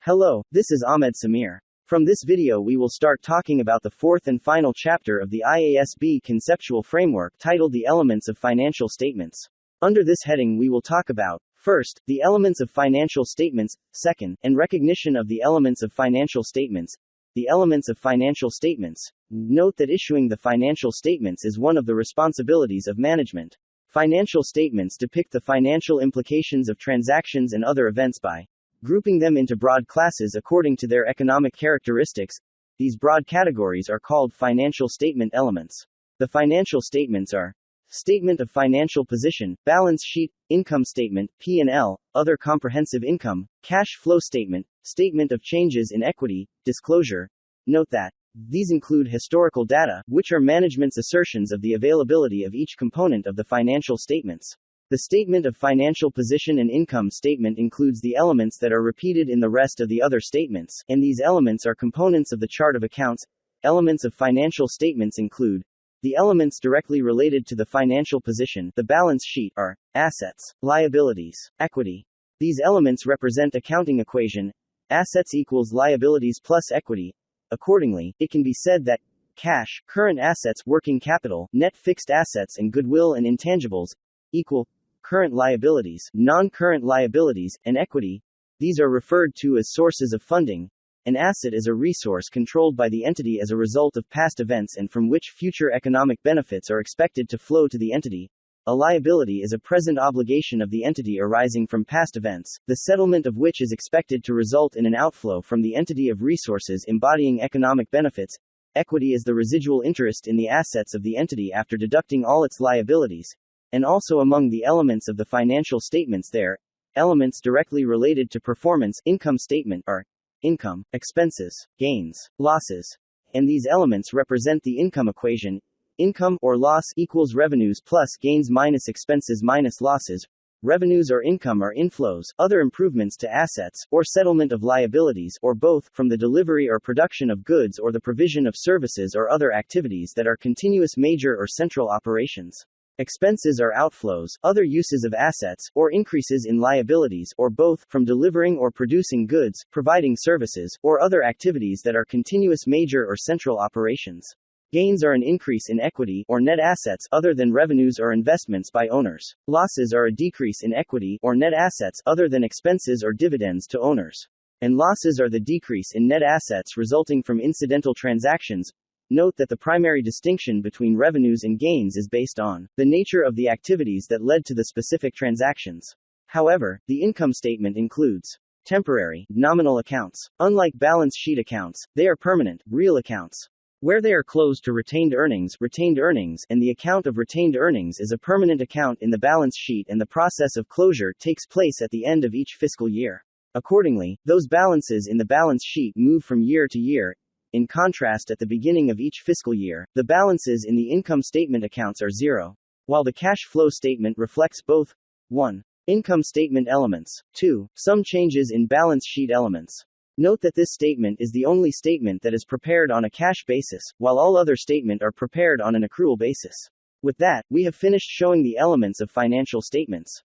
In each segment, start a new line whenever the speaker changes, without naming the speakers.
Hello, this is Ahmed Samir. From this video we will start talking about the fourth and final chapter of the IASB conceptual framework titled The Elements of Financial Statements. Under this heading we will talk about, first, the elements of financial statements, second, and recognition of the elements of financial statements. The elements of financial statements. Note that issuing the financial statements is one of the responsibilities of management. Financial statements depict the financial implications of transactions and other events by grouping them into broad classes according to their economic characteristics. These broad categories are called financial statement elements. The financial statements are statement of financial position, balance sheet, income statement, P&L, other comprehensive income, cash flow statement, statement of changes in equity, disclosure. Note that these include historical data, which are management's assertions of the availability of each component of the financial statements. The statement of financial position and income statement includes the elements that are repeated in the rest of the other statements, and these elements are components of the chart of accounts. Elements of financial statements include the elements directly related to the financial position, the balance sheet, are assets, liabilities, equity. These elements represent accounting equation, assets equals liabilities plus equity. Accordingly, it can be said that cash, current assets, working capital, net fixed assets and goodwill and intangibles equal current liabilities, non-current liabilities, and equity. These are referred to as sources of funding. An asset is a resource controlled by the entity as a result of past events and from which future economic benefits are expected to flow to the entity. A liability is a present obligation of the entity arising from past events, the settlement of which is expected to result in an outflow from the entity of resources embodying economic benefits. Equity is the residual interest in the assets of the entity after deducting all its liabilities. And also among the elements of the financial statements there, elements directly related to performance income statement are income, expenses, gains, losses. And these elements represent the income equation. Income or loss equals revenues plus gains minus expenses minus losses. Revenues or income are inflows, other improvements to assets, or settlement of liabilities, or both, from the delivery or production of goods or the provision of services or other activities that are continuous major or central operations. Expenses are outflows, other uses of assets, or increases in liabilities, or both, from delivering or producing goods, providing services, or other activities that are continuous major or central operations. Gains are an increase in equity, or net assets, other than revenues or investments by owners. Losses are a decrease in equity, or net assets, other than expenses or dividends to owners. And losses are the decrease in net assets resulting from incidental transactions. Note that the primary distinction between revenues and gains is based on the nature of the activities that led to the specific transactions. However, the income statement includes temporary, nominal accounts. Unlike balance sheet accounts, they are permanent, real accounts. Where they are closed to retained earnings, and the account of retained earnings is a permanent account in the balance sheet and the process of closure takes place at the end of each fiscal year. Accordingly, those balances in the balance sheet move from year to year. In contrast, at the beginning of each fiscal year, the balances in the income statement accounts are zero. While the cash flow statement reflects both 1. Income statement elements, 2. Some changes in balance sheet elements. Note that this statement is the only statement that is prepared on a cash basis, while all other statements are prepared on an accrual basis. With that, we have finished showing the elements of financial statements.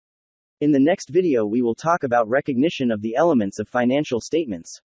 In the next video we will talk about recognition of the elements of financial statements.